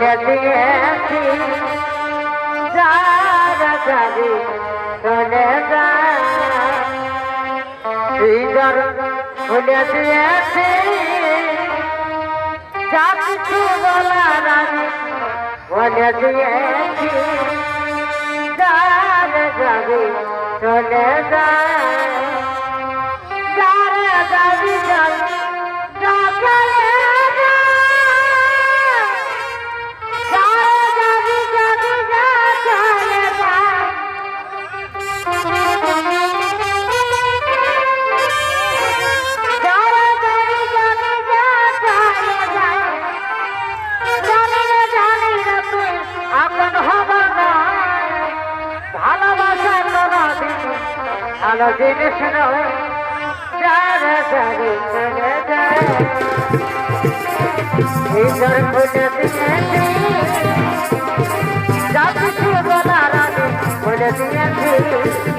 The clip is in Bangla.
বলে দিয়েছি যারা যাবি চলে যা হৃদর বলে দিয়েছি যা কিছু বলার আমি বলে দিয়েছি যারা যাবি চলে যা যারা যাবি চলে ভালো জিনিস নয় যারা যাবি চলে যায় হৃদয় বলে দিয়েছি যা কিছু বলার আমি বলে দিয়েছি